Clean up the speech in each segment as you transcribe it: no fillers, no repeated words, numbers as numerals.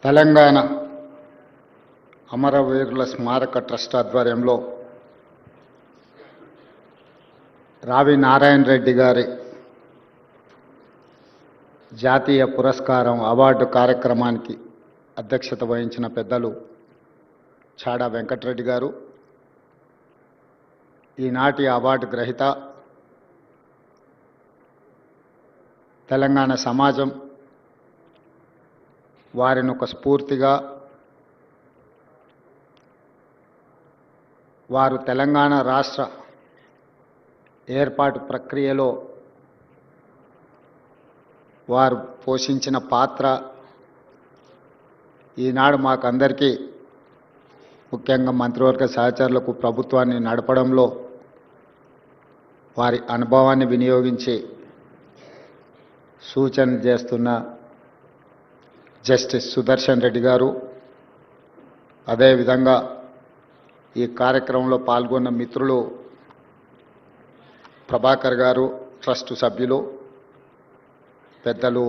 తెలంగాణ అమరవీరుల స్మారక ట్రస్ట్ ఆధ్వర్యంలో రావి నారాయణ రెడ్డి గారి జాతీయ పురస్కారం అవార్డు కార్యక్రమానికి అధ్యక్షత వహించిన పెద్దలు చాడా వెంకటరెడ్డి గారు, ఈనాటి అవార్డు గ్రహీత తెలంగాణ సమాజం వారిని ఒక స్ఫూర్తిగా, వారు తెలంగాణ రాష్ట్ర ఏర్పాటు ప్రక్రియలో వారు పోషించిన పాత్ర ఈనాడు మాకందరికీ, ముఖ్యంగా మంత్రివర్గ సహచరులకు ప్రభుత్వాన్ని నడపడంలో వారి అనుభవాన్ని వినియోగించి సూచనలు చేస్తున్న జస్టిస్ సుదర్శన్ రెడ్డి గారు, అదేవిధంగా ఈ కార్యక్రమంలో పాల్గొన్న మిత్రులు ప్రభాకర్ గారు, ట్రస్ట్ సభ్యులు పెద్దలు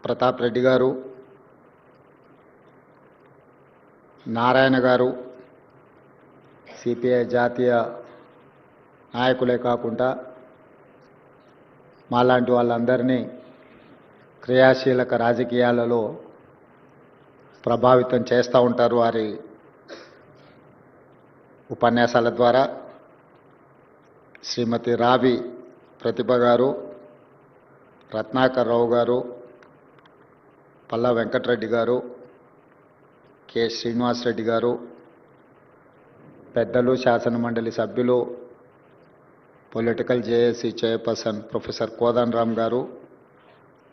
ప్రతాప్ రెడ్డి గారు, నారాయణ గారు, సిపిఐ జాతీయ నాయకులే కాకుండా మాలాంటి వాళ్ళందరినీ క్రియాశీలక రాజకీయాలలో ప్రభావితం చేస్తూ ఉంటారు వారి ఉపన్యాసాల ద్వారా. శ్రీమతి రావి ప్రతిభ గారు, రత్నాకర్ రావు గారు, పల్లా వెంకటరెడ్డి గారు, కె శ్రీనివాసరెడ్డి గారు, పెద్దలు శాసనమండలి సభ్యులు, political JAC chairperson professor Kodandaram గారు,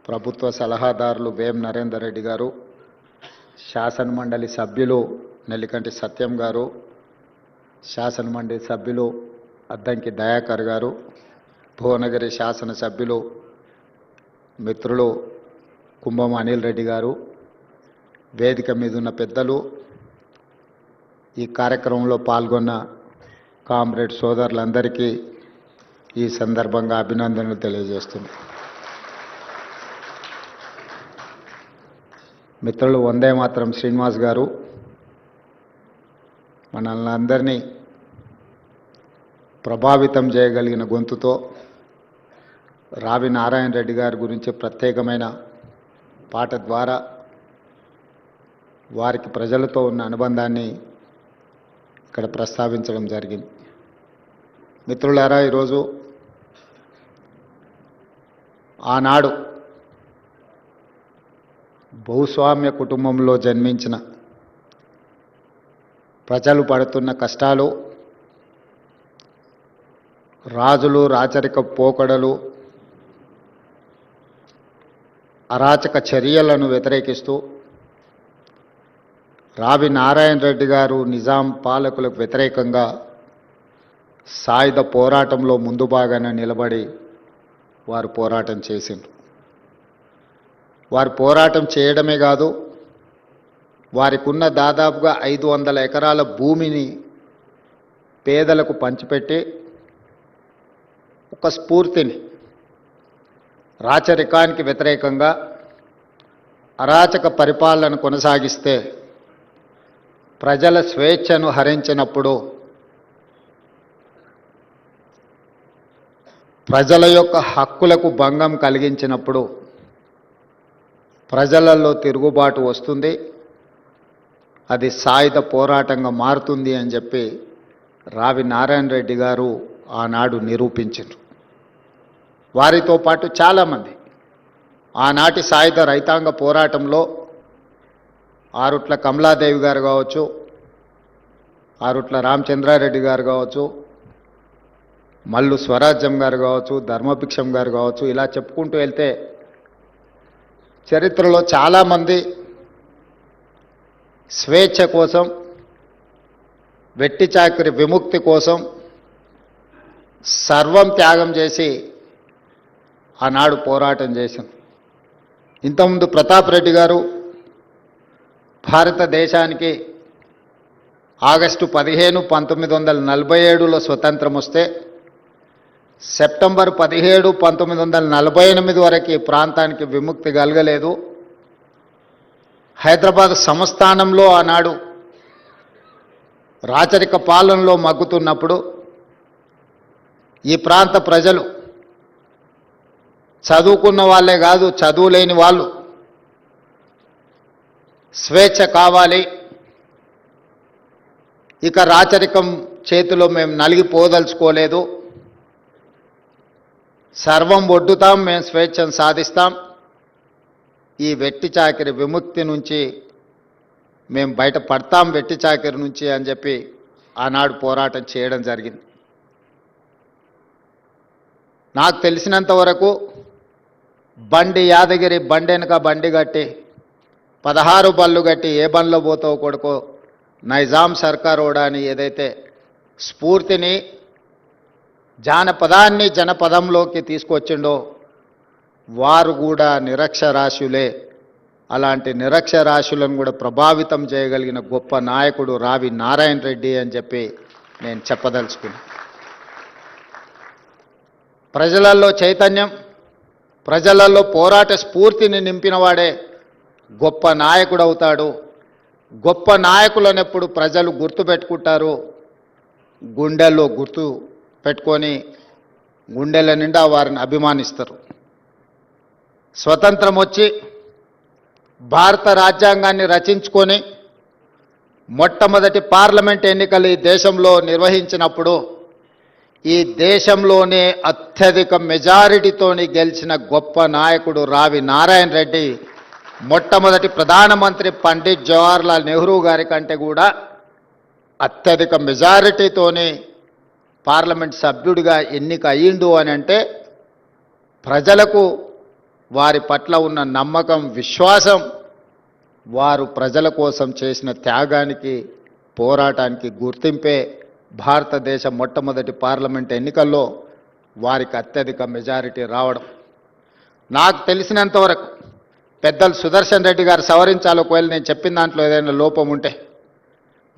ప్రభుత్వ సలహాదారులు వేం నరేందర్ రెడ్డి గారు, శాసనమండలి సభ్యులు నెల్లికంటి సత్యం గారు, శాసనమండలి సభ్యులు అద్దంకి దయాకర్ గారు, భువనగిరి శాసనసభ్యులు మిత్రులు కుంభం అనిల్ రెడ్డి గారు, వేదిక మీద ఉన్న పెద్దలు, ఈ కార్యక్రమంలో పాల్గొన్న కామ్రేడ్ సోదరులందరికీ ఈ సందర్భంగా అభినందనలు తెలియజేస్తున్నాను. మిత్రులు వందే మాత్రం శ్రీనివాస్ గారు మనల్ని అందరినీ ప్రభావితం చేయగలిగిన గొంతుతో రావి నారాయణ రెడ్డి గారి గురించి ప్రత్యేకమైన పాట ద్వారా వారికి ప్రజలతో ఉన్న అనుబంధాన్ని ఇక్కడ ప్రస్తావించడం జరిగింది. మిత్రులారా, ఈరోజు ఆనాడు భూస్వామ్య కుటుంబంలో జన్మించిన ప్రజలు పడుతున్న కష్టాలు, రాజులు రాచరిక పోకడలు, అరాచక చర్యలను వ్యతిరేకిస్తూ రావి నారాయణ రెడ్డి గారు నిజాం పాలకులకు వ్యతిరేకంగా సాయుధ పోరాటంలో ముందు భాగాన నిలబడి వారు పోరాటం చేసిండ్రు. వారు పోరాటం చేయడమే కాదు, వారికి ఉన్న దాదాపుగా 500 ఎకరాల భూమిని పేదలకు పంచిపెట్టి ఒక స్ఫూర్తిని, రాచరికానికి వ్యతిరేకంగా అరాచక పరిపాలన కొనసాగిస్తే ప్రజల స్వేచ్ఛను హరించినప్పుడు, ప్రజల యొక్క హక్కులకు భంగం కలిగించినప్పుడు ప్రజలలో తిరుగుబాటు వస్తుంది, అది సాయుధ పోరాటంగా మారుతుంది అని చెప్పి రావి నారాయణ రెడ్డి గారు ఆనాడు నిరూపించారు. వారితో పాటు చాలామంది ఆనాటి సాయుధ రైతాంగ పోరాటంలో ఆరుట్ల కమలాదేవి గారు కావచ్చు, ఆరుట్ల రామచంద్రారెడ్డి గారు కావచ్చు, మల్లు స్వరాజ్యం గారు కావచ్చు, ధర్మభిక్షం గారు కావచ్చు, ఇలా చెప్పుకుంటూ వెళ్తే చరిత్రలో చాలామంది స్వేచ్ఛ కోసం, వెట్టి చాకిరి విముక్తి కోసం సర్వం త్యాగం చేసి ఆనాడు పోరాటం చేశాం. ఇంతకుముందు ప్రతాప్ రెడ్డి గారు భారతదేశానికి ఆగస్టు 15, 1947లో స్వతంత్రం వస్తే సెప్టెంబర్ 17, 1948 వరకు ఈ ప్రాంతానికి విముక్తి కలగలేదు. హైదరాబాద్ సంస్థానంలో ఆనాడు రాచరిక పాలనలో మగ్గుతున్నప్పుడు ఈ ప్రాంత ప్రజలు చదువుకున్న వాళ్ళే కాదు, చదువులేని వాళ్ళు స్వేచ్ఛ కావాలి, ఇక రాచరికం చేతిలో మేము నలిగిపోదలుచుకోలేదు, సర్వం ఒడ్డుతాం, మేము స్వేచ్ఛను సాధిస్తాం, ఈ వెట్టి చాకిరి విముక్తి నుంచి మేము బయటపడతాం, వెట్టి చాకిరి నుంచి అని చెప్పి ఆనాడు పోరాటం చేయడం జరిగింది. నాకు తెలిసినంత వరకు బండి యాదగిరి బండి వెనక బండి కట్టి 16 బళ్ళు కట్టి ఏ బండ్లో పోతావు కొడుకో నైజాం సర్కారోడా అని ఏదైతే స్ఫూర్తిని జానపదాన్ని జనపదంలోకి తీసుకొచ్చిండో వారు కూడా నిరక్షరాస్యులే. అలాంటి నిరక్షరాస్యులను కూడా ప్రభావితం చేయగలిగిన గొప్ప నాయకుడు రావి నారాయణ రెడ్డి అని చెప్పి నేను చెప్పదలుచుకున్నాను. ప్రజలలో చైతన్యం, ప్రజలలో పోరాట స్ఫూర్తిని నింపినవాడే గొప్ప నాయకుడు అవుతాడు. గొప్ప నాయకులను ఎప్పుడు ప్రజలు గుర్తుపెట్టుకుంటారు, గుండెల్లో గుర్తు పెట్టుకొని గుండెల నిండా వారిని అభిమానిస్తారు. స్వతంత్రం వచ్చి భారత రాజ్యాంగాన్ని రచించుకొని మొట్టమొదటి పార్లమెంట్ ఎన్నికలు ఈ దేశంలో నిర్వహించినప్పుడు ఈ దేశంలోనే అత్యధిక మెజారిటీతోని గెలిచిన గొప్ప నాయకుడు రావి నారాయణ రెడ్డి మొట్టమొదటి ప్రధానమంత్రి పండిట్ జవహర్లాల్ నెహ్రూ గారి కంటే కూడా అత్యధిక మెజారిటీతోని పార్లమెంట్ సభ్యుడిగా ఎన్నిక అయ్యిండు అని అంటే ప్రజలకు వారి పట్ల ఉన్న నమ్మకం, విశ్వాసం, వారు ప్రజల కోసం చేసిన త్యాగానికి, పోరాటానికి గుర్తింపే భారతదేశ మొట్టమొదటి పార్లమెంట్ ఎన్నికల్లో వారికి అత్యధిక మెజారిటీ రావడం. నాకు తెలిసినంతవరకు పెద్దలు సుదర్శన్ రెడ్డి గారు సవరించాలి ఒకవేళ నేను చెప్పిన దాంట్లో ఏదైనా లోపం ఉంటే,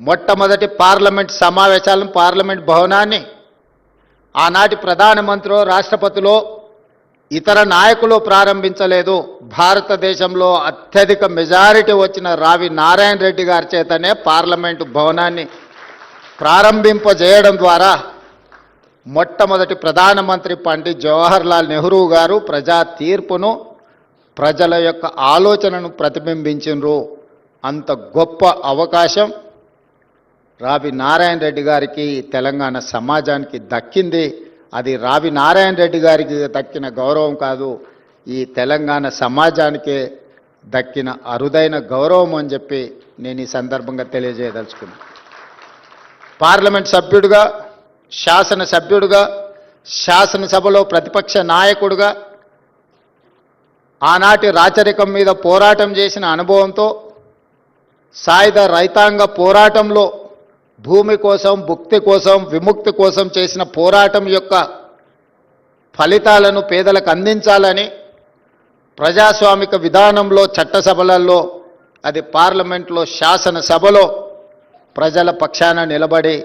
మొట్టమొదటి పార్లమెంట్ సమావేశాలను పార్లమెంట్ భవనాన్ని ఆనాటి ప్రధానమంత్రి, రాష్ట్రపతిలో ఇతర నాయకులు ప్రారంభించలేదు. భారతదేశంలో అత్యధిక మెజారిటీ వచ్చిన రావి నారాయణ రెడ్డి గారి చేతనే పార్లమెంటు భవనాన్ని ప్రారంభింపజేయడం ద్వారా మొట్టమొదటి ప్రధానమంత్రి పండిట్ జవహర్లాల్ నెహ్రూ గారు ప్రజా తీర్పును, ప్రజల యొక్క ఆలోచనను ప్రతిబింబించినరు. అంత గొప్ప అవకాశం రావి నారాయణ రెడ్డి గారికి, తెలంగాణ సమాజానికి దక్కింది. అది రావి నారాయణ రెడ్డి గారికి దక్కిన గౌరవం కాదు, ఈ తెలంగాణ సమాజానికే దక్కిన అరుదైన గౌరవం అని చెప్పి నేను ఈ సందర్భంగా తెలియజేయదలుచుకున్నాను. పార్లమెంట్ సభ్యుడిగా, శాసనసభ్యుడిగా, శాసనసభలో ప్రతిపక్ష నాయకుడిగా ఆనాటి రాచరికం మీద పోరాటం చేసిన అనుభవంతో, సాయుధ రైతాంగ పోరాటంలో భూమి కోసం, భుక్తి కోసం, విముక్తి కోసం చేసిన పోరాటం యొక్క ఫలితాలను పేదలకు అందించాలని ప్రజాస్వామిక విధానంలో, చట్టసభలలో, అది పార్లమెంట్లో, శాసనసభలో ప్రజల పక్షాన నిలబడి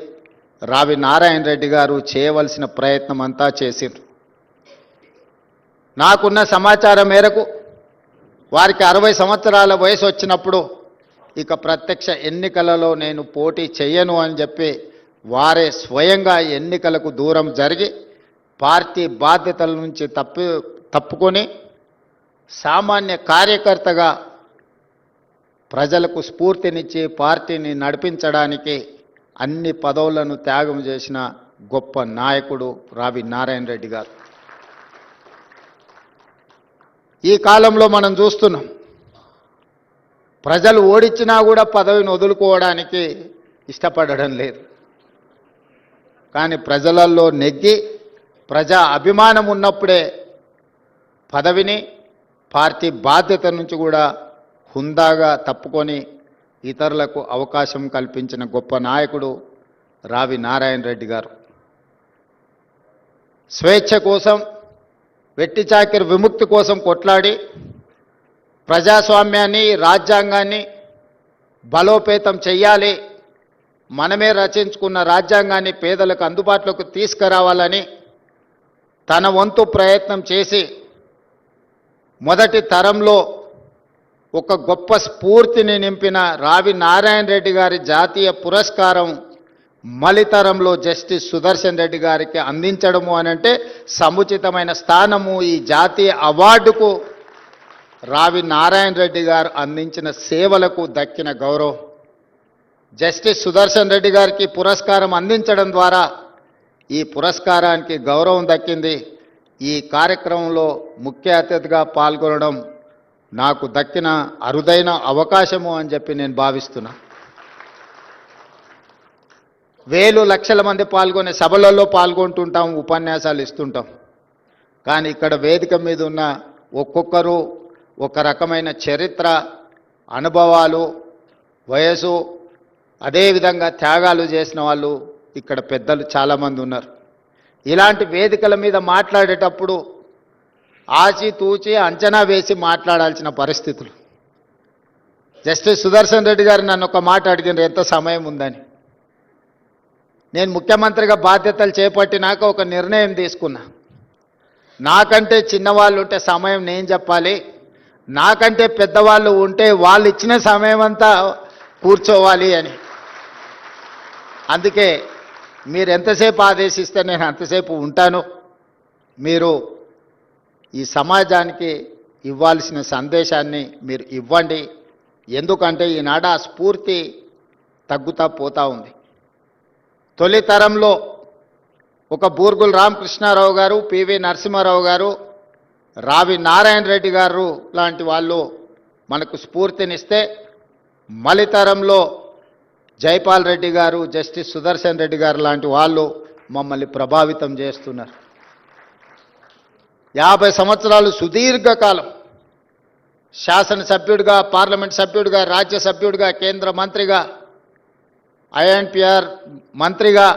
రావి నారాయణ రెడ్డి గారు చేయవలసిన ప్రయత్నం అంతా చేసిండ్రు. నాకున్న సమాచారం మేరకు వారికి 60 సంవత్సరాల వయసు వచ్చినప్పుడు ఇక ప్రత్యక్ష ఎన్నికలలో నేను పోటీ చెయ్యను అని చెప్పి వారే స్వయంగా ఎన్నికలకు దూరం జరిగి పార్టీ బాధ్యతల నుంచి తప్పుకొని సామాన్య కార్యకర్తగా ప్రజలకు స్ఫూర్తినిచ్చి పార్టీని నడిపించడానికి అన్ని పదవులను త్యాగం చేసిన గొప్ప నాయకుడు రావి నారాయణ రెడ్డి గారు. ఈ కాలంలో మనం చూస్తున్నాం, ప్రజలు ఓడించినా కూడా పదవిని వదులుకోవడానికి ఇష్టపడడం లేదు. కానీ ప్రజలలో నెగ్గి ప్రజా అభిమానం ఉన్నప్పుడే పదవిని, పార్టీ బాధ్యత నుంచి కూడా హుందాగా తప్పుకొని ఇతరులకు అవకాశం కల్పించిన గొప్ప నాయకుడు రావి నారాయణ రెడ్డి గారు. స్వేచ్ఛ కోసం, వెట్టి చాకిరి విముక్తి కోసం కొట్లాడి ప్రజాస్వామ్యాన్ని, రాజ్యాంగాన్ని బలోపేతం చెయ్యాలి, మనమే రచించుకున్న రాజ్యాంగాన్ని పేదలకు అందుబాటులోకి తీసుకురావాలని తన వంతు ప్రయత్నం చేసి మొదటి తరంలో ఒక గొప్ప స్ఫూర్తిని నింపిన రావి నారాయణ రెడ్డి గారి జాతీయ పురస్కారం మలితరంలో జస్టిస్ సుదర్శన్ రెడ్డి గారికి అందించడము అనంటే సముచితమైన స్థానము ఈ జాతీయ అవార్డుకు రావి నారాయణ రెడ్డి గారు అందించిన సేవలకు దక్కిన గౌరవం. జస్టిస్ సుదర్శన్ రెడ్డి గారికి పురస్కారం అందించడం ద్వారా ఈ పురస్కారానికి గౌరవం దక్కింది. ఈ కార్యక్రమంలో ముఖ్య అతిథిగా పాల్గొనడం నాకు దక్కిన అరుదైన అవకాశము అని చెప్పి నేను భావిస్తున్నా. వేలు లక్షల మంది పాల్గొనే సభలలో పాల్గొంటుంటాం, ఉపన్యాసాలు ఇస్తుంటాం. కానీ ఇక్కడ వేదిక మీద ఉన్న ఒక్కొక్కరు ఒక రకమైన చరిత్ర, అనుభవాలు, వయసు, అదేవిధంగా త్యాగాలు చేసిన వాళ్ళు ఇక్కడ పెద్దలు చాలామంది ఉన్నారు. ఇలాంటి వేదికల మీద మాట్లాడేటప్పుడు ఆచితూచి అంచనా వేసి మాట్లాడాల్సిన పరిస్థితులు. జస్టిస్ సుదర్శన్ రెడ్డి గారు నన్ను ఒక మాట అడిగినారు, ఎంత సమయం ఉందని. నేను ముఖ్యమంత్రిగా బాధ్యతలు చేపట్టినాక ఒక నిర్ణయం తీసుకున్నా. నాకంటే చిన్నవాళ్ళు ఉంటే సమయం నేను చెప్పాలి, నాకంటే పెద్దవాళ్ళు ఉంటే వాళ్ళు ఇచ్చిన సమయం అంతా కూర్చోవాలి అని. అందుకే మీరు ఎంతసేపు ఆదేశిస్తే నేను అంతసేపు ఉంటాను. మీరు ఈ సమాజానికి ఇవ్వాల్సిన సందేశాన్ని మీరు ఇవ్వండి. ఎందుకంటే ఈనాడు ఆ స్ఫూర్తి తగ్గుతా పోతూ ఉంది. తొలి తరంలో ఒక బూర్గుల రామకృష్ణారావు గారు, పివి నరసింహారావు గారు, రావి నారాయణ రెడ్డి గారు లాంటి వాళ్ళు మనకు స్ఫూర్తినిస్తే, మలితరంలో జైపాల్ రెడ్డి గారు, జస్టిస్ సుదర్శన్ రెడ్డి గారు లాంటి వాళ్ళు మమ్మల్ని ప్రభావితం చేస్తున్నారు. 50 సంవత్సరాలు సుదీర్ఘకాలం శాసనసభ్యుడిగా, పార్లమెంట్ సభ్యుడిగా, రాజ్యసభ్యుడిగా, కేంద్ర మంత్రిగా, ఐఎన్పిఆర్ మంత్రిగా,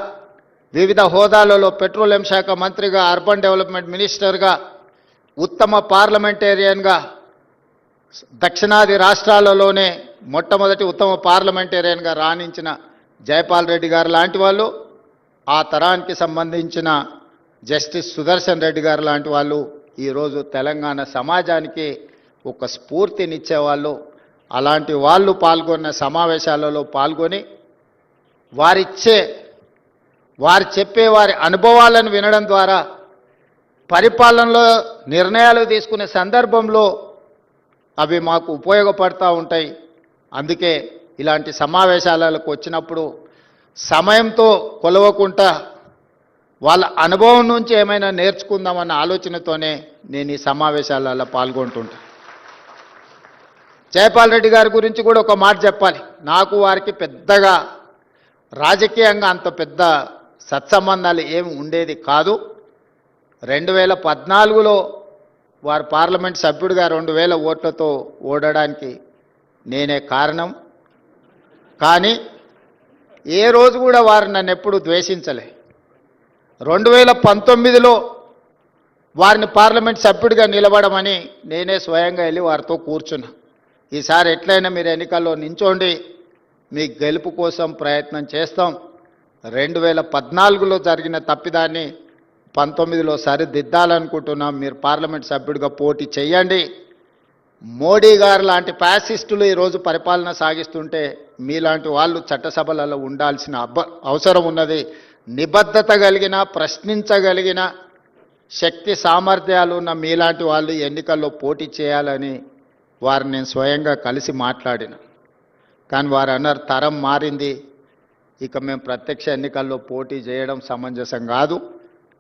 వివిధ హోదాలలో పెట్రోలియం శాఖ మంత్రిగా, అర్బన్ డెవలప్మెంట్ మినిస్టర్గా, ఉత్తమ పార్లమెంటేరియన్గా, దక్షిణాది రాష్ట్రాలలోనే మొట్టమొదటి ఉత్తమ పార్లమెంటేరియన్గా రాణించిన జైపాల్ రెడ్డి గారు లాంటి వాళ్ళు, ఆ తరానికి సంబంధించిన జస్టిస్ సుదర్శన్ రెడ్డి గారు లాంటి వాళ్ళు ఈరోజు తెలంగాణ సమాజానికి ఒక స్ఫూర్తినిచ్చేవాళ్ళు. అలాంటి వాళ్ళు పాల్గొన్న సమావేశాలలో పాల్గొని వారు చెప్పే వారి అనుభవాలను వినడం ద్వారా పరిపాలనలో నిర్ణయాలు తీసుకునే సందర్భంలో అవి మాకు ఉపయోగపడుతూ ఉంటాయి. అందుకే ఇలాంటి సమావేశాలకు వచ్చినప్పుడు సమయంతో కొలవకుండా వాళ్ళ అనుభవం నుంచి ఏమైనా నేర్చుకుందామన్న ఆలోచనతోనే నేను ఈ సమావేశాలలో పాల్గొంటుంటా. జైపాల్ రెడ్డి గారి గురించి కూడా ఒక మాట చెప్పాలి. నాకు వారికి పెద్దగా రాజకీయంగా అంత పెద్ద సత్సంబంధాలు ఏమి ఉండేది కాదు. 2014లో వారు పార్లమెంట్ సభ్యుడిగా 2000 ఓట్లతో ఓడడానికి నేనే కారణం. కానీ ఏ రోజు కూడా వారు నన్ను ఎప్పుడు ద్వేషించలే. 2019లో వారిని పార్లమెంట్ సభ్యుడిగా నిలబడమని నేనే స్వయంగా వెళ్ళి వారితో కూర్చున్నా. ఈసారి ఎట్లయినా మీరు ఎన్నికల్లో నించోండి, మీ గెలుపు కోసం ప్రయత్నం చేస్తాం. 2014లో జరిగిన తప్పిదాన్ని 19లో సరిదిద్దాలనుకుంటున్నాం. మీరు పార్లమెంట్ సభ్యుడిగా పోటీ చేయండి. మోడీ గారు లాంటి ఫ్యాసిస్టులు ఈరోజు పరిపాలన సాగిస్తుంటే మీలాంటి వాళ్ళు చట్టసభలలో ఉండాల్సిన అవసరం ఉన్నది. నిబద్ధత కలిగిన, ప్రశ్నించగలిగిన శక్తి సామర్థ్యాలు ఉన్న మీలాంటి వాళ్ళు ఎన్నికల్లో పోటీ చేయాలని వారిని నేను స్వయంగా కలిసి మాట్లాడిన. కానీ వారు అన్నారు, తరం మారింది, ఇక మేము ప్రత్యక్ష ఎన్నికల్లో పోటీ చేయడం సమంజసం కాదు,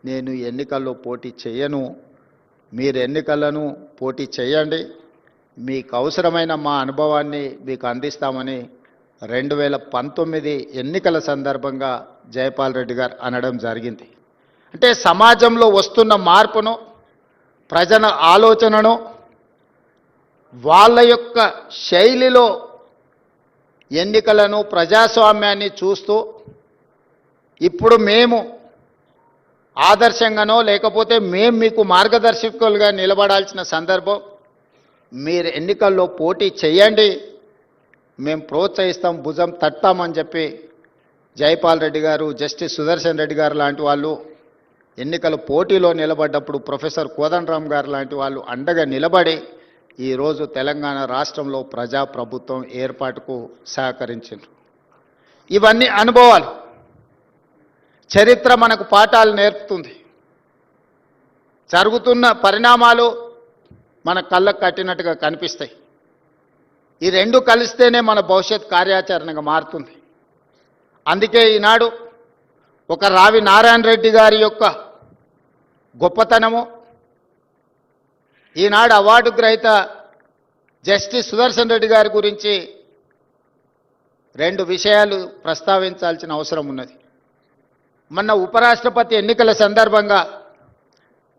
నేను ఎన్నికల్లో పోటీ చేయను, మీరు ఎన్నికలను పోటీ చేయండి, మీకు అవసరమైన మా అనుభవాన్ని మీకు అందిస్తామని 2019 ఎన్నికల సందర్భంగా జైపాల్ రెడ్డి గారు అనడం జరిగింది. అంటే సమాజంలో వస్తున్న మార్పును, ప్రజల ఆలోచనను వాళ్ళ యొక్క శైలిలో ఎన్నికలను, ప్రజాస్వామ్యాన్ని చూస్తూ ఇప్పుడు మేము ఆదర్శంగానో లేకపోతే మేము మీకు మార్గదర్శకులుగా నిలబడాల్సిన సందర్భం. మీరు ఎన్నికల్లో పోటీ చేయండి, మేము ప్రోత్సహిస్తాం, భుజం తట్టామని చెప్పి జైపాల్ రెడ్డి గారు, జస్టిస్ సుదర్శన్ రెడ్డి గారు లాంటి వాళ్ళు ఎన్నికల పోటీలో నిలబడ్డప్పుడు ప్రొఫెసర్ కోదండరామ్ గారు లాంటి వాళ్ళు అండగా నిలబడి ఈరోజు తెలంగాణ రాష్ట్రంలో ప్రజాప్రభుత్వం ఏర్పాటుకు సహకరించారు. ఇవన్నీ అనుభవాలు, చరిత్ర మనకు పాఠాలు నేర్పుతుంది. జరుగుతున్న పరిణామాలు మన కళ్ళకు కట్టినట్టుగా కనిపిస్తాయి. ఈ రెండు కలిస్తేనే మన భవిష్యత్ కార్యాచరణగా మారుతుంది. అందుకే ఈనాడు ఒక రావి నారాయణ రెడ్డి గారి యొక్క గొప్పతనము, ఈనాడు అవార్డు గ్రహీత జస్టిస్ సుదర్శన్ రెడ్డి గారి గురించి రెండు విషయాలు ప్రస్తావించాల్సిన అవసరం ఉన్నది. మొన్న ఉపరాష్ట్రపతి ఎన్నికల సందర్భంగా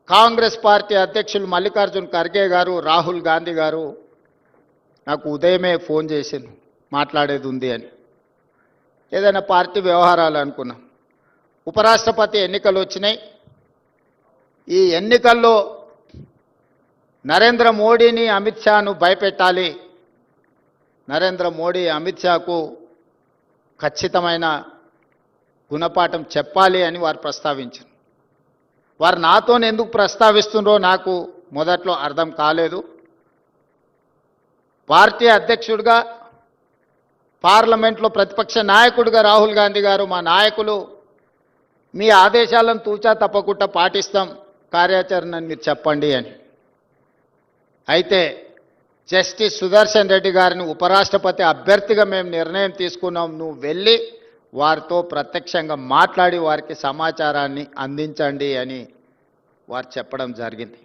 కాంగ్రెస్ పార్టీ అధ్యక్షులు మల్లికార్జున్ ఖర్గే గారు, రాహుల్ గాంధీ గారు నాకు ఉదయమే ఫోన్ చేసింది, మాట్లాడేది ఉంది అని. ఏదైనా పార్టీ వ్యవహారాలు అనుకున్నాం. ఉపరాష్ట్రపతి ఎన్నికలు వచ్చినాయి. ఈ ఎన్నికల్లో నరేంద్ర మోడీని, అమిత్ షాను భయపెట్టాలి, నరేంద్ర మోడీ అమిత్ షాకు ఖచ్చితమైన గుణపాఠం చెప్పాలి అని వారు ప్రస్తావించారు. వారు నాతో ఎందుకు ప్రస్తావిస్తున్నారో నాకు మొదట్లో అర్థం కాలేదు. పార్టీ అధ్యక్షుడిగా, పార్లమెంట్లో ప్రతిపక్ష నాయకుడిగా రాహుల్ గాంధీ గారు, మా నాయకులు, మీ ఆదేశాలను తూచా తప్పకుండా పాటిస్తాం, కార్యాచరణను మీరు చెప్పండి అని. అయితే జస్టిస్ సుదర్శన్ రెడ్డి గారిని ఉపరాష్ట్రపతి అభ్యర్థిగా మేము నిర్ణయం తీసుకున్నాం, నువ్వు వెళ్ళి వారితో ప్రత్యక్షంగా మాట్లాడి వారికి సమాచారాన్ని అందించండి అని వారు చెప్పడం జరిగింది.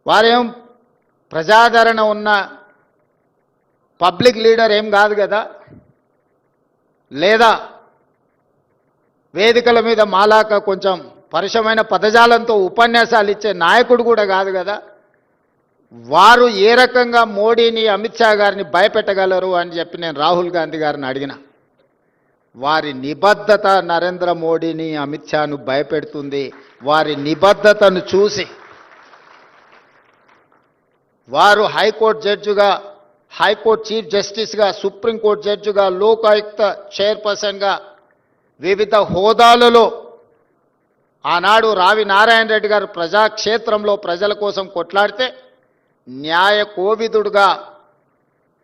వారేం ప్రజాదరణ ఉన్న పబ్లిక్ లీడర్ ఏం కాదు కదా, లేదా వేదికల మీద మాలాక కొంచెం పరుషమైన పదజాలంతో ఉపన్యాసాలు ఇచ్చే నాయకుడు కూడా కాదు కదా. వారు ఏ రకంగా మోడీని, అమిత్ షా గారిని భయపెట్టగలరు అని చెప్పి నేను రాహుల్ గాంధీ గారిని అడిగిన. వారి నిబద్ధత నరేంద్ర మోడీని, అమిత్ షాను భయపెడుతుంది. వారి నిబద్ధతను చూసి వారు హైకోర్టు జడ్జిగా, హైకోర్టు చీఫ్ జస్టిస్గా, సుప్రీంకోర్టు జడ్జిగా, లోకాయుక్త చైర్పర్సన్గా వివిధ హోదాలలో ఆనాడు రావి నారాయణ రెడ్డి గారు ప్రజాక్షేత్రంలో ప్రజల కోసం కొట్లాడితే న్యాయ కోవిదుడుగా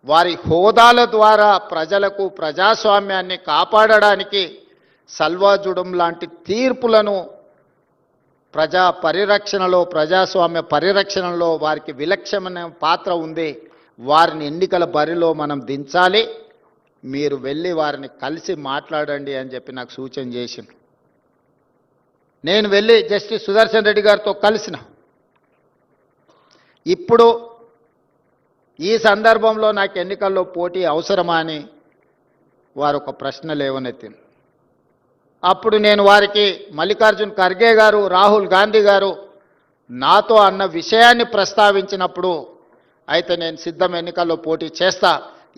వారి హోదాల ద్వారా ప్రజలకు ప్రజాస్వామ్యాన్ని కాపాడడానికి సల్వాజుడం లాంటి తీర్పులను ప్రజా పరిరక్షణలో, ప్రజాస్వామ్య పరిరక్షణలో వారికి విలక్షణమైన పాత్ర ఉంది. వారిని ఎన్నికల బరిలో మనం దించాలి, మీరు వెళ్ళి వారిని కలిసి మాట్లాడండి అని చెప్పి నాకు సూచన చేసింది. నేను వెళ్ళి జస్టిస్ సుదర్శన్ రెడ్డి గారితో కలిసిన. ఇప్పుడు ఈ సందర్భంలో నాకు ఎన్నికల్లో పోటీ అవసరమా అని వారు ఒక ప్రశ్న లేవనెత్తింది. అప్పుడు నేను వారికి మల్లికార్జున్ ఖర్గే గారు, రాహుల్ గాంధీ గారు నాతో అన్న విషయాన్ని ప్రస్తావించినప్పుడు, అయితే నేను సిద్ధం, ఎన్నికల్లో పోటీ చేస్తా,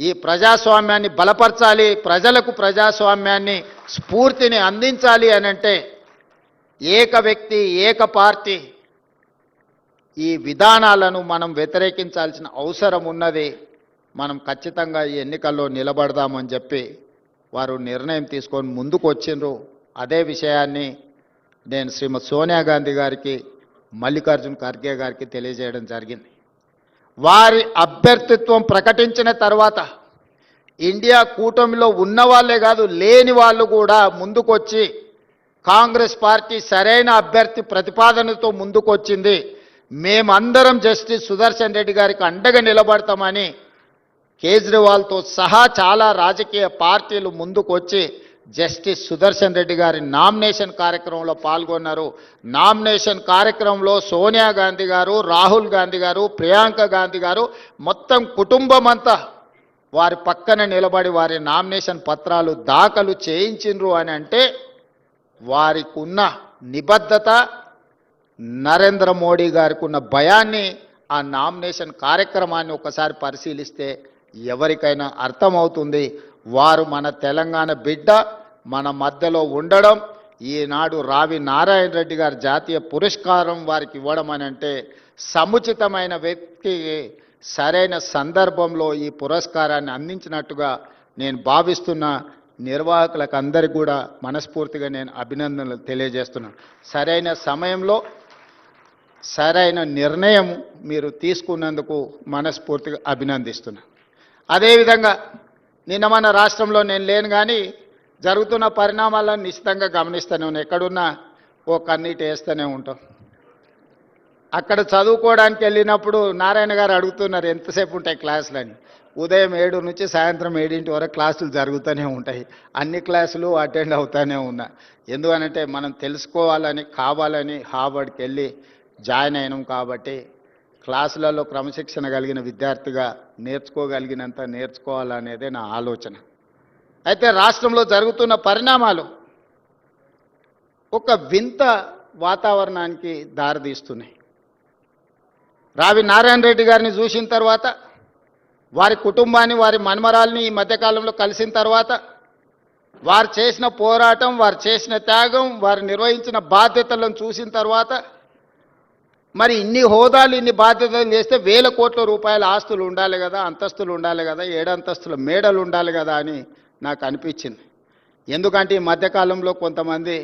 ఈ ప్రజాస్వామ్యాన్ని బలపరచాలి, ప్రజలకు ప్రజాస్వామ్యాన్ని స్ఫూర్తిని అందించాలి అని అంటే ఏక వ్యక్తి, ఏక పార్టీ ఈ విధానాలను మనం వ్యతిరేకించాల్సిన అవసరం ఉన్నది. మనం ఖచ్చితంగా ఈ ఎన్నికల్లో నిలబడదామని చెప్పి వారు నిర్ణయం తీసుకొని ముందుకు వచ్చిండ్రు. అదే విషయాన్ని నేను శ్రీమతి సోనియా గాంధీ గారికి, మల్లికార్జున్ ఖర్గే గారికి తెలియజేయడం జరిగింది. వారి అభ్యర్థిత్వం ప్రకటించిన తర్వాత ఇండియా కూటమిలో ఉన్న వాళ్ళే కాదు, లేని వాళ్ళు కూడా ముందుకొచ్చి కాంగ్రెస్ పార్టీ సరైన అభ్యర్థి ప్రతిపాదనతో ముందుకొచ్చింది, మేమందరం జస్టిస్ సుదర్శన్ రెడ్డి గారికి అండగా నిలబడతామని కేజ్రీవాల్తో సహా చాలా రాజకీయ పార్టీలు ముందుకొచ్చి జస్టిస్ సుదర్శన్ రెడ్డి గారి నామినేషన్ కార్యక్రమంలో పాల్గొన్నారు. నామినేషన్ కార్యక్రమంలో సోనియా గాంధీ గారు, రాహుల్ గాంధీ గారు, ప్రియాంక గాంధీ గారు మొత్తం కుటుంబం అంతా వారి పక్కన నిలబడి వారి నామినేషన్ పత్రాలు దాఖలు చేయించిండ్రు అని అంటే వారికి ఉన్న నిబద్ధత, నరేంద్ర మోడీ గారికి ఉన్న భయాన్ని ఆ నామినేషన్ కార్యక్రమాన్ని ఒకసారి పరిశీలిస్తే ఎవరికైనా అర్థమవుతుంది. వారు మన తెలంగాణ బిడ్డ, మన మధ్యలో ఉండడం, ఈనాడు రావి నారాయణ రెడ్డి గారి జాతీయ పురస్కారం వారికి ఇవ్వడం అని అంటే సముచితమైన వ్యక్తి సరైన సందర్భంలో ఈ పురస్కారాన్ని అందించినట్టుగా నేను భావిస్తున్న నిర్వాహకులకు అందరికీ కూడా మనస్ఫూర్తిగా నేను అభినందనలు తెలియజేస్తున్నాను. సరైన సమయంలో సరైన నిర్ణయం మీరు తీసుకున్నందుకు మనస్ఫూర్తిగా అభినందిస్తున్నా. అదేవిధంగా నిన్న మన రాష్ట్రంలో నేను లేను కానీ జరుగుతున్న పరిణామాలను నిశ్చితంగా గమనిస్తూనే ఉన్నాను. ఎక్కడున్నా ఓ కన్నీటి వేస్తూనే ఉంటాం. అక్కడ చదువుకోవడానికి వెళ్ళినప్పుడు నారాయణ గారు అడుగుతున్నారు ఎంతసేపు ఉంటాయి క్లాసులని. ఉదయం 7 నుంచి సాయంత్రం 7 వరకు క్లాసులు జరుగుతూనే ఉంటాయి. అన్ని క్లాసులు అటెండ్ అవుతూనే ఉన్నా. ఎందుకనంటే మనం తెలుసుకోవాలని కావాలని హార్వర్డ్కి వెళ్ళి జాయిన్ అయినాం కాబట్టి క్లాసులలో క్రమశిక్షణ కలిగిన విద్యార్థిగా నేర్చుకోగలిగినంత నేర్చుకోవాలనేదే నా ఆలోచన. అయితే రాష్ట్రంలో జరుగుతున్న పరిణామాలు ఒక వింత వాతావరణానికి దారితీస్తున్నాయి. రావి నారాయణ రెడ్డి గారిని చూసిన తర్వాత, వారి కుటుంబాన్ని వారి మన్మరాల్ని ఈ మధ్యకాలంలో కలిసిన తర్వాత, వారు చేసిన పోరాటం, వారు చేసిన త్యాగం, వారు నిర్వహించిన బాధ్యతలను చూసిన తర్వాత, మరి ఇన్ని హోదాలు ఇన్ని బాధ్యతలు చేస్తే వేల కోట్ల రూపాయల ఆస్తులు ఉండాలి కదా, అంతస్తులు ఉండాలి కదా, 7 అంతస్తుల మేడలు ఉండాలి కదా అని నాకు అనిపించింది. ఎందుకంటే ఈ మధ్యకాలంలో కొంతమంది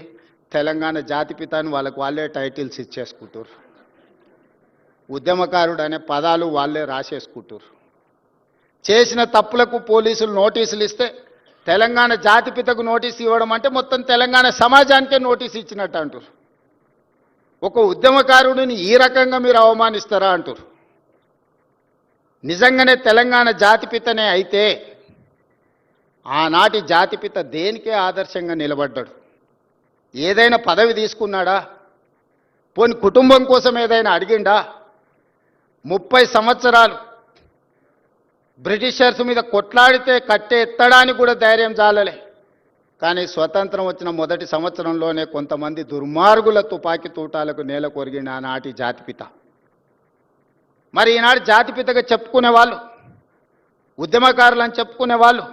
తెలంగాణ జాతిపిత అని వాళ్ళే టైటిల్స్ ఇచ్చేసుకుంటారు. ఉద్యమకారుడు అనే పదాలు వాళ్ళే రాసేసుకుంటారు. చేసిన తప్పులకు పోలీసులు నోటీసులు ఇస్తే తెలంగాణ జాతిపితకు నోటీసు ఇవ్వడం అంటే మొత్తం తెలంగాణ సమాజానికే నోటీసు ఇచ్చినట్టు అంటారు. ఒక ఉద్యమకారుడిని ఈ రకంగా మీరు అవమానిస్తారా అంటారు. నిజంగానే తెలంగాణ జాతిపితనే అయితే ఆనాటి జాతిపిత దేనికే ఆదర్శంగా నిలబడ్డాడు? ఏదైనా పదవి తీసుకున్నాడా? పోని కుటుంబం కోసం ఏదైనా అడిగిండా? 30 సంవత్సరాలు బ్రిటిషర్స్ మీద కొట్లాడితే కట్టె ఎత్తడానికి కూడా ధైర్యం చాలలే. కానీ స్వతంత్రం వచ్చిన మొదటి సంవత్సరంలోనే కొంతమంది దుర్మార్గుల తుపాకీ తూటాలకు నేల కొరిగిన ఆనాటి జాతిపిత. మరి ఈనాడు జాతిపితగా చెప్పుకునే వాళ్ళు, ఉద్యమకారులని చెప్పుకునే వాళ్ళు,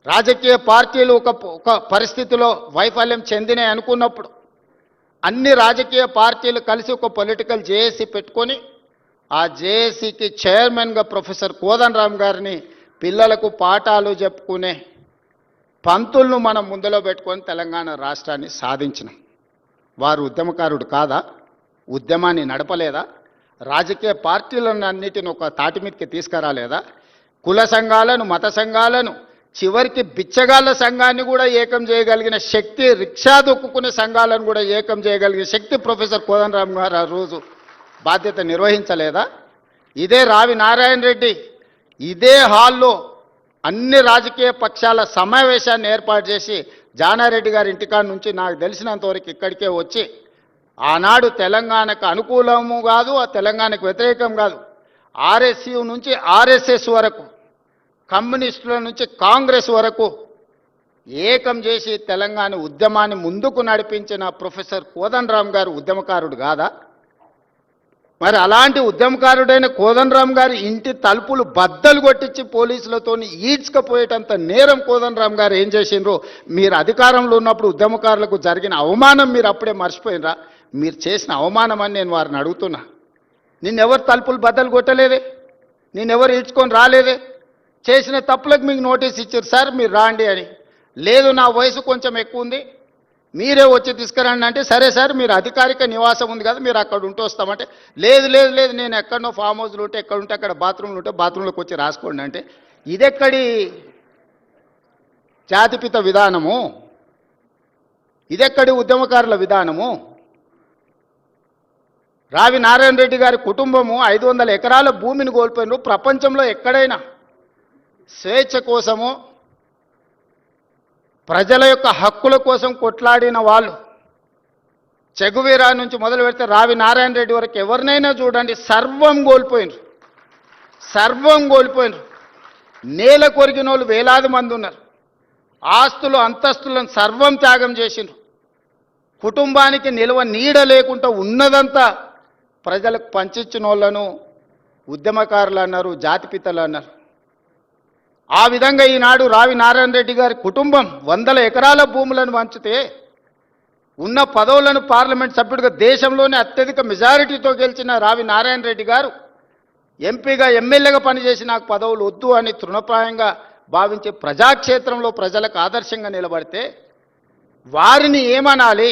రాజకీయ పార్టీలు ఒక పరిస్థితిలో వైఫల్యం చెందినాయి అనుకున్నప్పుడు అన్ని రాజకీయ పార్టీలు కలిసి ఒక పొలిటికల్ జేఏసీ పెట్టుకొని ఆ జేఏసీకి చైర్మన్గా ప్రొఫెసర్ కోదండరామ్ గారిని పిల్లలకు పాఠాలు చెప్పుకునే పంతులను మనం ముందులో పెట్టుకొని తెలంగాణ రాష్ట్రాన్ని సాధించినాం. వారు ఉద్యమకారుడు కాదా? ఉద్యమాన్ని నడపలేదా? రాజకీయ పార్టీలను అన్నిటిని ఒక తాటి మీదకి తీసుకురాలేదా? కుల సంఘాలను, మత సంఘాలను, చివరికి బిచ్చగాళ్ళ సంఘాన్ని కూడా ఏకం చేయగలిగిన శక్తి, రిక్షా దొక్కుకునే సంఘాలను కూడా ఏకం చేయగలిగిన శక్తి ప్రొఫెసర్ కోదండరామ్ గారు ఆ రోజు బాధ్యత నిర్వహించలేదా? ఇదే రావి నారాయణ రెడ్డి ఇదే హాల్లో అన్ని రాజకీయ పక్షాల సమావేశాన్ని ఏర్పాటు చేసి జానారెడ్డి గారి ఇంటికాడ నుంచి నాకు తెలిసినంతవరకు ఇక్కడికే వచ్చి ఆనాడు తెలంగాణకు అనుకూలము కాదు, ఆ తెలంగాణకు వ్యతిరేకం కాదు, ఆర్ఎస్యు నుంచి ఆర్ఎస్ఎస్ వరకు, కమ్యూనిస్టుల నుంచి కాంగ్రెస్ వరకు ఏకం చేసి తెలంగాణ ఉద్యమాన్ని ముందుకు నడిపించిన ప్రొఫెసర్ కోదండరామ్ గారు ఉద్యమకారుడు కాదా? మరి అలాంటి ఉద్యమకారుడైన కోదండరామ్ గారి ఇంటి తలుపులు బద్దలు కొట్టించి పోలీసులతో ఈడ్చుకపోయేటంత నేరం కోదండరామ్ గారు ఏం చేసిండ్రో, మీరు అధికారంలో ఉన్నప్పుడు ఉద్యమకారులకు జరిగిన అవమానం మీరు అప్పుడే మర్చిపోయినరా? మీరు చేసిన అవమానం అని నేను వారిని అడుగుతున్నా. నిన్నెవరు తలుపులు బద్దలు కొట్టలేదే, నిన్నెవరు ఈడ్చుకొని రాలేదే. చేసిన తప్పులకు మీకు నోటీస్ ఇచ్చారు, సార్ మీరు రాండి అని. లేదు నా వయసు కొంచెం ఎక్కువ ఉంది, మీరే వచ్చి తీసుకురండి అంటే, సరే సార్ మీరు అధికారిక నివాసం ఉంది కదా మీరు అక్కడ ఉంటూ వస్తామంటే, లేదు లేదు లేదు నేను ఎక్కడనో ఫామ్ హౌస్లు ఉంటే ఎక్కడ ఉంటే అక్కడ బాత్రూమ్లు ఉంటే బాత్రూంలోకి వచ్చి రాసుకోండి అంటే, ఇదెక్కడి జాతిపిత విధానము? ఇదెక్కడి ఉద్యమకారుల విధానము? రావి నారాయణ రెడ్డి గారి కుటుంబము 500 ఎకరాల భూమిని కోల్పోయినారు. ప్రపంచంలో ఎక్కడైనా స్వేచ్ఛ కోసము, ప్రజల యొక్క హక్కుల కోసం కొట్లాడిన వాళ్ళు, చెగువీరా నుంచి మొదలు పెడితే రావి నారాయణ రెడ్డి వరకు ఎవరినైనా చూడండి, సర్వం కోల్పోయినారు. సర్వం కోల్పోయినారు. నేల కొరిగిన వాళ్ళు వేలాది మంది ఉన్నారు. ఆస్తులు అంతస్తులను సర్వం త్యాగం చేసినారు. కుటుంబానికి నిల్వ నీడ లేకుండా ఉన్నదంతా ప్రజలకు పంచిచ్చిన వాళ్ళను ఉద్యమకారులు అన్నారు, జాతిపితలు అన్నారు. ఆ విధంగా ఈనాడు రావి నారాయణ రెడ్డి గారి కుటుంబం 100 ఎకరాల భూములను పంచితే ఉన్న పదవులను పార్లమెంట్ సభ్యుడిగా దేశంలోనే అత్యధిక మెజారిటీతో గెలిచిన రావి నారాయణ రెడ్డి గారు ఎంపీగా ఎమ్మెల్యేగా పనిచేసి నాకు పదవులు వద్దు అని తృణప్రాయంగా భావించే ప్రజాక్షేత్రంలో ప్రజలకు ఆదర్శంగా నిలబడితే వారిని ఏమనాలి?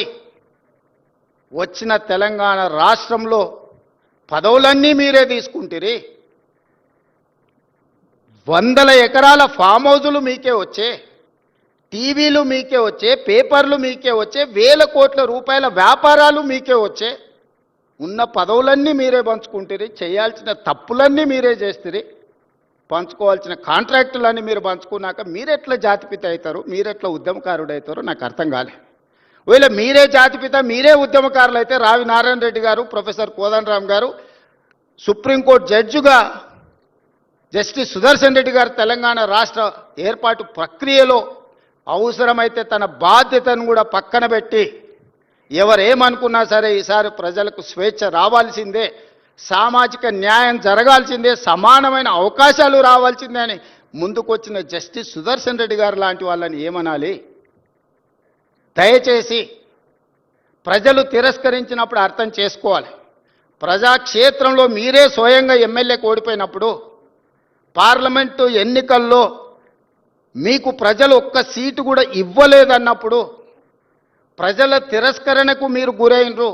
వచ్చిన తెలంగాణ రాష్ట్రంలో పదవులన్నీ మీరే తీసుకుంటారు. వందల ఎకరాల ఫామ్ హౌజులు మీకే వచ్చే, టీవీలు మీకే వచ్చే, పేపర్లు మీకే వచ్చే, వేల కోట్ల రూపాయల వ్యాపారాలు మీకే వచ్చే. ఉన్న పదవులన్నీ మీరే పంచుకుంటారు, చేయాల్సిన తప్పులన్నీ మీరే చేస్తారు, పంచుకోవాల్సిన కాంట్రాక్టులన్నీ మీరు పంచుకున్నాక మీరెట్లా జాతిపిత అవుతారు, మీరెట్లా ఉద్యమకారుడు అవుతారో నాకు అర్థం కాలే. ఒకవేళ మీరే జాతిపిత, మీరే ఉద్యమకారులు అయితే రావి నారాయణ రెడ్డి గారు, ప్రొఫెసర్ కోదండరామ్ గారు సుప్రీంకోర్టు జడ్జిగా జస్టిస్ సుదర్శన్ రెడ్డి గారు తెలంగాణ రాష్ట్ర ఏర్పాటు ప్రక్రియలో అవసరమైతే తన బాధ్యతను కూడా పక్కన పెట్టి ఎవరేమనుకున్నా సరే ఈసారి ప్రజలకు స్వేచ్ఛ రావాల్సిందే, సామాజిక న్యాయం జరగాల్సిందే, సమానమైన అవకాశాలు రావాల్సిందే అని ముందుకొచ్చిన జస్టిస్ సుదర్శన్ రెడ్డి గారు లాంటి వాళ్ళని ఏమనాలి? దయచేసి ప్రజలు తిరస్కరించినప్పుడు అర్థం చేసుకోవాలి. ప్రజాక్షేత్రంలో మీరే స్వయంగా ఎమ్మెల్యేకి ఓడిపోయినప్పుడు, పార్లమెంటు ఎన్నికల్లో మీకు ప్రజలు ఒక్క సీటు కూడా ఇవ్వలేదన్నప్పుడు, ప్రజల తిరస్కరణకు మీరు గురైనరు.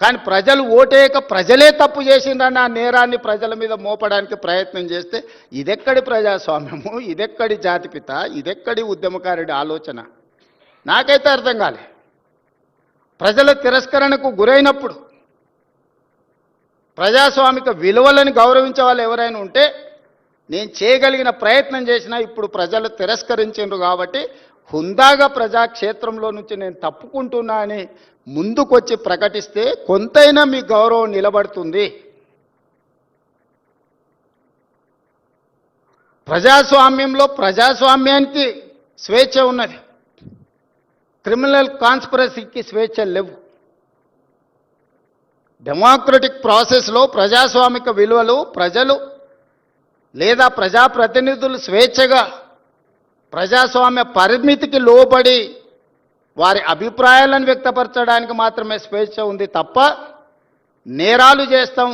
కానీ ప్రజలు ఓటేయక ప్రజలే తప్పు చేసిండ్రన్న ఆ నేరాన్ని ప్రజల మీద మోపడానికి ప్రయత్నం చేస్తే ఇదెక్కడి ప్రజాస్వామ్యము, ఇదెక్కడి జాతిపిత, ఇదెక్కడి ఉద్యమకారుడి ఆలోచన నాకైతే అర్థం కాలే. ప్రజల తిరస్కరణకు గురైనప్పుడు ప్రజాస్వామిక విలువలను గౌరవించే వాళ్ళు ఎవరైనా ఉంటే నేను చేయగలిగిన ప్రయత్నం చేసినా ఇప్పుడు ప్రజలు తిరస్కరించారు కాబట్టి హుందాగా ప్రజాక్షేత్రంలో నుంచి నేను తప్పుకుంటున్నా అని ముందుకొచ్చి ప్రకటిస్తే కొంతైనా మీ గౌరవం నిలబడుతుంది. ప్రజాస్వామ్యంలో ప్రజాస్వామ్యానికి స్వేచ్ఛ ఉన్నది, క్రిమినల్ కాన్స్పిరసీకి స్వేచ్ఛ లేవు. డెమోక్రటిక్ ప్రాసెస్లో ప్రజాస్వామిక విలువలు ప్రజలు లేదా ప్రజాప్రతినిధులు స్వేచ్ఛగా ప్రజాస్వామ్య పరిమితికి లోబడి వారి అభిప్రాయాలను వ్యక్తపరచడానికి మాత్రమే స్వేచ్ఛ ఉంది తప్ప నేరాలు చేస్తాం,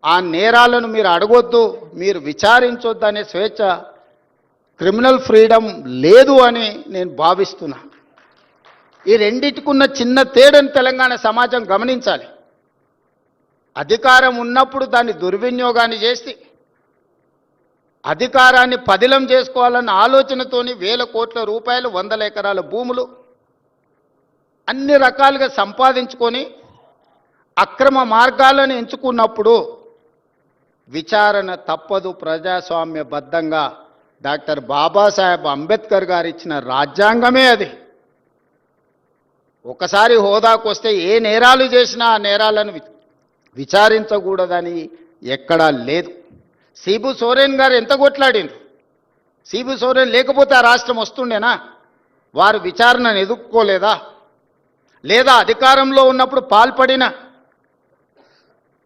ఆ నేరాలను మీరు అడగొద్దు, మీరు విచారించొద్దు అనే స్వేచ్ఛ, క్రిమినల్ ఫ్రీడమ్ లేదు అని నేను భావిస్తున్నా. ఈ రెండిటికున్న చిన్న తేడాను తెలంగాణ సమాజం గమనించాలి. అధికారం ఉన్నప్పుడు దాన్ని దుర్వినియోగాన్ని చేసి అధికారాన్ని పదిలం చేసుకోవాలన్న ఆలోచనతోని వేల కోట్ల రూపాయలు, వందల ఎకరాల భూములు అన్ని రకాలుగా సంపాదించుకొని అక్రమ మార్గాలను ఎంచుకున్నప్పుడు విచారణ తప్పదు. ప్రజాస్వామ్యబద్ధంగా డాక్టర్ బాబాసాహెబ్ అంబేద్కర్ గారు ఇచ్చిన రాజ్యాంగమే అది. ఒకసారి హోదాకు వస్తే ఏ నేరాలు చేసినా ఆ నేరాలను విచారించకూడదని ఎక్కడా లేదు. సిబు సోరెన్ గారు ఎంత కొట్లాడిండ్రు, సిబు సోరెన్ లేకపోతే ఆ రాష్ట్రం వస్తుండేనా? వారు విచారణను ఎదుర్కోలేదా? లేదా అధికారంలో ఉన్నప్పుడు పాల్పడిన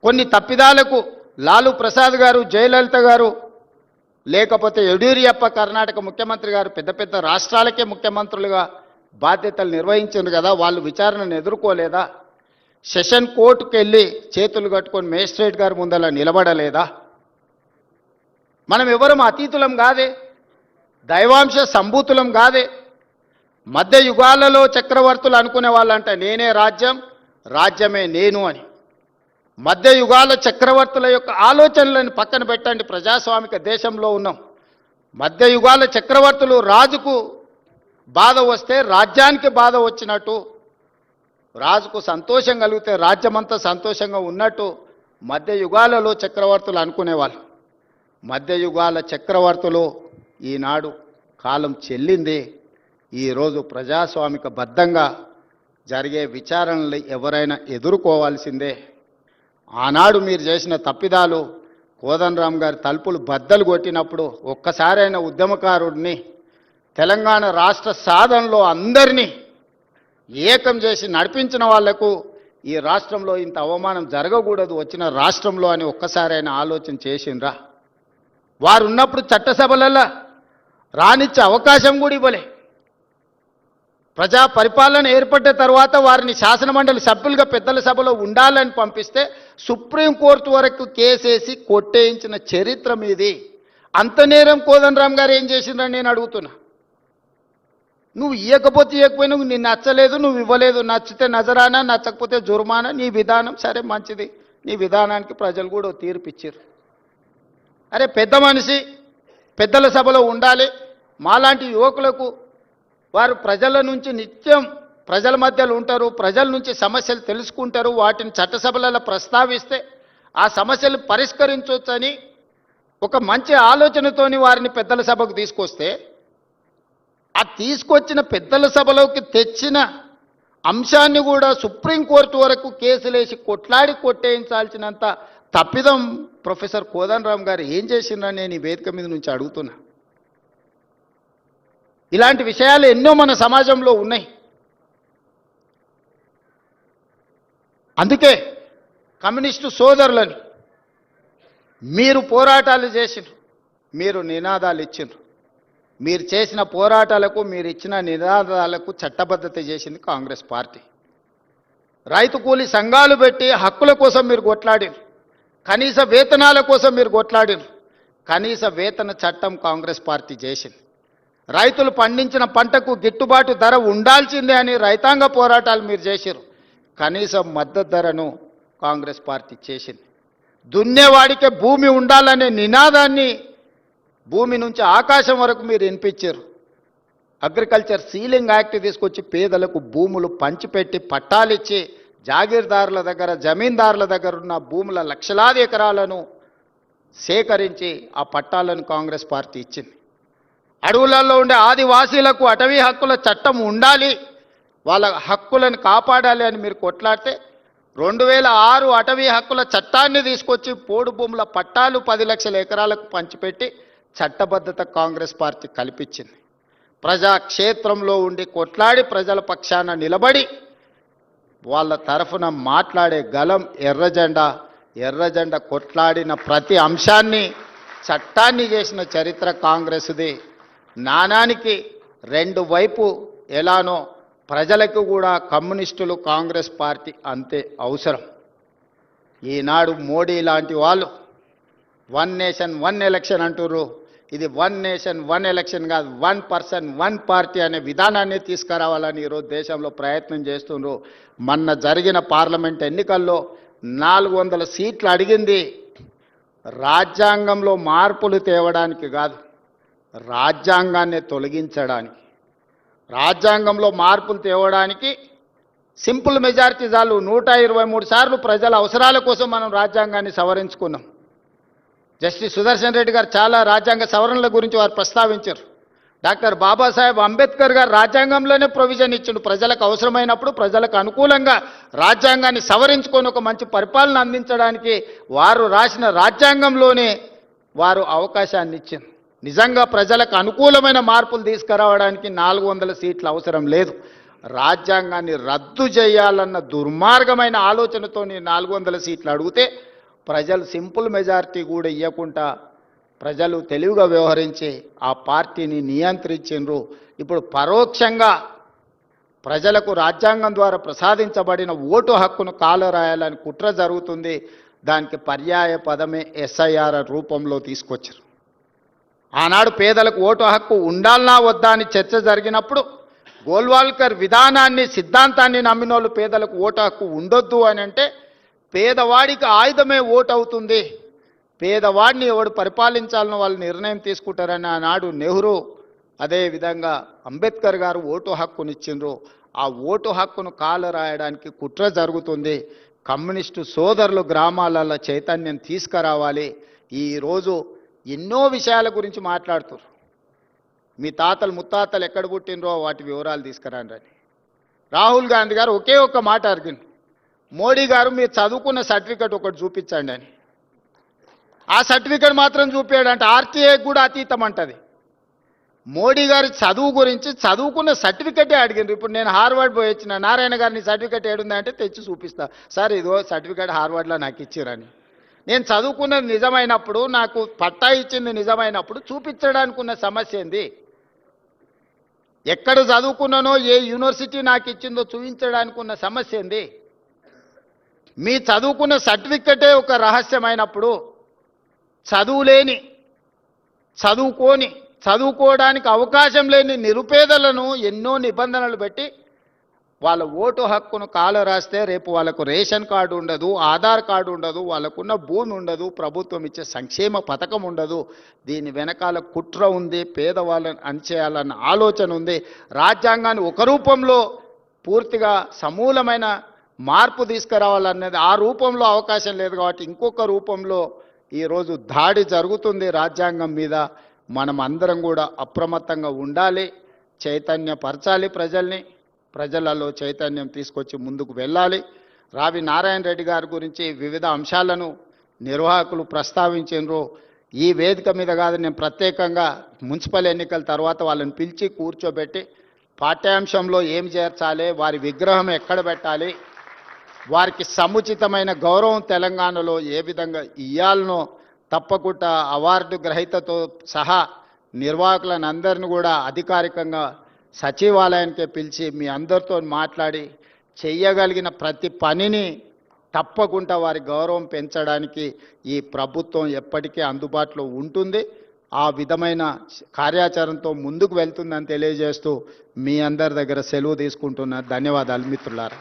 కొన్ని తప్పిదాలకు లాలూ ప్రసాద్ గారు, జయలలిత గారు, లేకపోతే యడ్యూరప్ప కర్ణాటక ముఖ్యమంత్రి గారు పెద్ద పెద్ద రాష్ట్రాలకే ముఖ్యమంత్రులుగా బాధ్యతలు నిర్వహించారు కదా, వాళ్ళు విచారణను ఎదుర్కోలేదా? సెషన్ కోర్టుకు వెళ్ళి చేతులు కట్టుకొని మేజిస్ట్రేట్ గారి ముందలా నిలబడలేదా? మనం ఎవరం అతీతులం కాదే, దైవాంశ సంభూతులం కాదే. మధ్య యుగాలలో చక్రవర్తులు అనుకునే వాళ్ళంట నేనే రాజ్యం, రాజ్యమే నేను అని. మధ్య యుగాల చక్రవర్తుల యొక్క ఆలోచనలను పక్కన పెట్టండి. ప్రజాస్వామిక దేశంలో ఉన్నాం. మధ్య యుగాల చక్రవర్తులు రాజుకు బాధ వస్తే రాజ్యానికి బాధ వచ్చినట్టు, రాజుకు సంతోషం కలిగితే రాజ్యమంతా సంతోషంగా ఉన్నట్టు మధ్య యుగాలలో చక్రవర్తులు అనుకునేవాళ్ళు. మధ్య యుగాల చక్రవర్తులు ఈనాడు కాలం చెల్లింది. ఈరోజు ప్రజాస్వామిక బద్ధంగా జరిగే విచారణలు ఎవరైనా ఎదుర్కోవాల్సిందే. ఆనాడు మీరు చేసిన తప్పిదాలు, కోదండరామ్ గారి తలుపులు బద్దలు కొట్టినప్పుడు ఒక్కసారైన ఉద్యమకారుడిని, తెలంగాణ రాష్ట్ర సాధనలో అందరినీ ఏకం చేసి నడిపించిన వాళ్లకు ఈ రాష్ట్రంలో ఇంత అవమానం జరగకూడదు వచ్చిన రాష్ట్రంలో అని ఒక్కసారైనా ఆలోచన చేసిండ్రా? వారు ఉన్నప్పుడు చట్టసభలలో రానిచ్చే అవకాశం కూడా ఇవ్వలే. ప్రజా పరిపాలన ఏర్పడ్డ తర్వాత వారిని శాసనమండలి సభ్యులుగా పెద్దల సభలో ఉండాలని పంపిస్తే సుప్రీంకోర్టు వరకు కేసేసి కొట్టేయించిన చరిత్ర మీది. అంత నేరం కోదండరామ్ గారు ఏం చేసిండ్రని నేను అడుగుతున్నా. నువ్వు ఇవ్వకపోయినా నిన్ను నచ్చలేదు, నువ్వు ఇవ్వలేదు, నచ్చితే నజరానా, నచ్చకపోతే జుర్మానా, నీ విధానం సరే మంచిది, నీ విధానానికి ప్రజలు కూడా తీర్పు ఇచ్చారు. అరే పెద్ద మనిషి పెద్దల సభలో ఉండాలి, మాలాంటి యువకులకు వారు ప్రజల నుంచి నిత్యం ప్రజల మధ్యలో ఉంటారు, ప్రజల నుంచి సమస్యలు తెలుసుకుంటారు, వాటిని చట్టసభలలో ప్రస్తావిస్తే ఆ సమస్యలు పరిష్కరించవచ్చని ఒక మంచి ఆలోచనతోని వారిని పెద్దల సభకు తీసుకొస్తే, ఆ తీసుకొచ్చిన పెద్దల సభలోకి తెచ్చిన అంశాన్ని కూడా సుప్రీంకోర్టు వరకు కేసులేసి కొట్లాడి కొట్టేయించాల్సినంత తప్పిదం ప్రొఫెసర్ కోదండరామ్ గారు ఏం చేసిందని నేను ఈ వేదిక మీద నుంచి అడుగుతున్నా. ఇలాంటి విషయాలు ఎన్నో మన సమాజంలో ఉన్నాయి. అందుకే కమ్యూనిస్టు సోదరులని మీరు పోరాటాలు చేసిండ్రు, మీరు నినాదాలు ఇచ్చిండ్రు, మీరు చేసిన పోరాటాలకు మీరు ఇచ్చిన నినాదాలకు చట్టబద్ధత చేసింది కాంగ్రెస్ పార్టీ. రైతు కూలీ సంఘాలు పెట్టి హక్కుల కోసం మీరు కొట్లాడిరు, కనీస వేతనాల కోసం మీరు కొట్లాడిరు, కనీస వేతన చట్టం కాంగ్రెస్ పార్టీ చేసింది. రైతులు పండించిన పంటకు గిట్టుబాటు ధర ఉండాల్సిందే అని రైతాంగ పోరాటాలు మీరు చేసిరు, కనీస మద్దతు ధరను కాంగ్రెస్ పార్టీ చేసింది. దున్నేవాడికే భూమి ఉండాలనే నినాదాన్ని భూమి నుంచి ఆకాశం వరకు మీరు వినిపించారు. అగ్రికల్చర్ సీలింగ్ యాక్ట్ తీసుకొచ్చి పేదలకు భూములు పంచిపెట్టి పట్టాలిచ్చి జాగీర్దారుల దగ్గర జమీందారుల దగ్గర ఉన్న భూముల లక్షలాది ఎకరాలను సేకరించి ఆ పట్టాలను కాంగ్రెస్ పార్టీ ఇచ్చింది. అడవులలో ఉండే ఆదివాసీలకు అటవీ హక్కుల చట్టం ఉండాలి, వాళ్ళ హక్కులను కాపాడాలి అని మీరు కొట్లాడితే 2006 అటవీ హక్కుల చట్టాన్ని తీసుకొచ్చి పోడు భూముల పట్టాలు 10 లక్షల ఎకరాలకు పంచిపెట్టి చట్టబద్ధత కాంగ్రెస్ పార్టీ కల్పించింది. ప్రజాక్షేత్రంలో ఉండి కొట్లాడి ప్రజల పక్షాన నిలబడి వాళ్ళ తరఫున మాట్లాడే గలం ఎర్రజెండా. ఎర్రజెండా కొట్లాడిన ప్రతి అంశాన్ని చట్టాన్ని చేసిన చరిత్ర కాంగ్రెస్ది. నాణానికి రెండు వైపు ఎలానో ప్రజలకు కూడా కమ్యూనిస్టులు కాంగ్రెస్ పార్టీ అంతే అవసరం. ఈనాడు మోడీ లాంటి వాళ్ళు 1 నేషన్ 1 ఎలక్షన్ అంటున్నారు. ఇది 1 నేషన్ 1 ఎలక్షన్ కాదు, 1 పర్సన్ 1 పార్టీ అనే విధానాన్ని తీసుకురావాలని ఈరోజు దేశంలో ప్రయత్నం చేస్తున్నారు. మొన్న జరిగిన పార్లమెంట్ ఎన్నికల్లో 400 సీట్లు అడిగింది రాజ్యాంగంలో మార్పులు తేవడానికి కాదు, రాజ్యాంగాన్ని తొలగించడానికి. రాజ్యాంగంలో మార్పులు తేవడానికి సింపుల్ మెజారిటీ చాలు. 123 సార్లు ప్రజల అవసరాల కోసం మనం రాజ్యాంగాన్ని సవరించుకున్నాం. జస్టిస్ సుదర్శన్ రెడ్డి గారు చాలా రాజ్యాంగ సవరణల గురించి వారు ప్రస్తావించారు. డాక్టర్ బాబాసాహెబ్ అంబేద్కర్ గారు రాజ్యాంగంలోనే ప్రొవిజన్ ఇచ్చిండు, ప్రజలకు అవసరమైనప్పుడు ప్రజలకు అనుకూలంగా రాజ్యాంగాన్ని సవరించుకొని ఒక మంచి పరిపాలన అందించడానికి వారు రాసిన రాజ్యాంగంలోనే వారు అవకాశాన్ని ఇచ్చింది. నిజంగా ప్రజలకు అనుకూలమైన మార్పులు తీసుకురావడానికి 400 సీట్లు అవసరం లేదు. రాజ్యాంగాన్ని రద్దు చేయాలన్న దుర్మార్గమైన ఆలోచనతో 400 సీట్లు అడిగితే ప్రజలు సింపుల్ మెజారిటీ కూడా ఇవ్వకుండా ప్రజలు తెలివిగా వ్యవహరించి ఆ పార్టీని నియంత్రించిండ్రు. ఇప్పుడు పరోక్షంగా ప్రజలకు రాజ్యాంగం ద్వారా ప్రసాదించబడిన ఓటు హక్కును కాలరాయాలని కుట్ర జరుగుతుంది. దానికి పర్యాయ పదమే ఎస్ఐఆర్ రూపంలో తీసుకొచ్చారు. ఆనాడు పేదలకు ఓటు హక్కు ఉండాలనా వద్దా అని చర్చ జరిగినప్పుడు గోల్వాల్కర్ విధానాన్ని సిద్ధాంతాన్ని నమ్మినోళ్ళు పేదలకు ఓటు హక్కు ఉండొద్దు అని అంటే పేదవాడికి ఆయుధమే ఓటు అవుతుంది, పేదవాడిని ఎవడు పరిపాలించాలని వాళ్ళు నిర్ణయం తీసుకుంటారని ఆనాడు నెహ్రూ అదేవిధంగా అంబేద్కర్ గారు ఓటు హక్కునిచ్చిండ్రు. ఆ ఓటు హక్కును కాలరాయడానికి కుట్ర జరుగుతుంది. కమ్యూనిస్టు సోదరులు గ్రామాలలో చైతన్యం తీసుకురావాలి. ఈరోజు ఎన్నో విషయాల గురించి మాట్లాడుతారు. మీ తాతలు ముత్తాతలు ఎక్కడ పుట్టినరో వాటి వివరాలు తీసుకురండి అని రాహుల్ గాంధీ గారు ఒకే ఒక్క మాట అడిగింది, మోడీ గారు మీరు చదువుకున్న సర్టిఫికెట్ ఒకటి చూపించండి అని. ఆ సర్టిఫికెట్ మాత్రం చూపించాడంటే ఆర్టీఐ కూడా అతీతం అంటది. మోడీ గారి చదువు గురించి చదువుకున్న సర్టిఫికెటే అడిగిండ్రు. ఇప్పుడు నేను హార్వర్డ్ పోయి వచ్చిన, నారాయణ గారిని సర్టిఫికెట్ ఏడుందా అంటే తెచ్చి చూపిస్తా, సార్ ఇదో సర్టిఫికెట్ హార్వర్డ్లో నాకు ఇచ్చిరని. నేను చదువుకున్నది నిజమైనప్పుడు, నాకు పట్టా ఇచ్చింది నిజమైనప్పుడు చూపించడానికి ఉన్న సమస్య ఏంది? ఎక్కడ చదువుకున్నానో ఏ యూనివర్సిటీ నాకు ఇచ్చిందో చూపించడానికి ఉన్న సమస్య ఏంది? మీ చదువుకున్న సర్టిఫికెటే ఒక రహస్యమైనప్పుడు చదువులేని చదువుకోని చదువుకోవడానికి అవకాశం లేని నిరుపేదలను ఎన్నో నిబంధనలు పెట్టి వాళ్ళ ఓటు హక్కును కాల రాస్తే రేపు వాళ్ళకు రేషన్ కార్డు ఉండదు, ఆధార్ కార్డు ఉండదు, వాళ్ళకున్న భూమి ఉండదు, ప్రభుత్వం ఇచ్చే సంక్షేమ పథకం ఉండదు. దీని వెనకాల కుట్ర ఉంది, పేదవాళ్ళని అణచేయాలన్న ఆలోచన ఉంది. రాజ్యాంగాన్ని ఒక రూపంలో పూర్తిగా సమూలమైన మార్పు తీసుకురావాలనేది ఆ రూపంలో అవకాశం లేదు కాబట్టి ఇంకొక రూపంలో ఈరోజు దాడి జరుగుతుంది రాజ్యాంగం మీద. మనం అందరం కూడా అప్రమత్తంగా ఉండాలి, చైతన్యపరచాలి ప్రజలలో చైతన్యం తీసుకొచ్చి ముందుకు వెళ్ళాలి. రావి నారాయణ రెడ్డి గారి గురించి వివిధ అంశాలను నిర్వాహకులు ప్రస్తావించారు. ఈ వేదిక మీద కాదు, నేను ప్రత్యేకంగా మున్సిపల్ ఎన్నికల తర్వాత వాళ్ళని పిలిచి కూర్చోబెట్టి పాఠ్యాంశంలో ఏం చేర్చాలి, వారి విగ్రహం ఎక్కడ పెట్టాలి, వారికి సముచితమైన గౌరవం తెలంగాణలో ఏ విధంగా ఇయ్యాలనో తప్పకుండా అవార్డు గ్రహీతతో సహా నిర్వాహకులను అందరిని కూడా అధికారికంగా సచివాలయానికే పిలిచి మీ అందరితో మాట్లాడి చెయ్యగలిగిన ప్రతి పనిని తప్పకుండా వారి గౌరవం పెంచడానికి ఈ ప్రభుత్వం ఎప్పటికీ అందుబాటులో ఉంటుంది. ఆ విధమైన కార్యాచరణతో ముందుకు వెళ్తుందని తెలియజేస్తూ మీ అందరి దగ్గర సెలవు తీసుకుంటున్నా. ధన్యవాదాలు మిత్రులారా.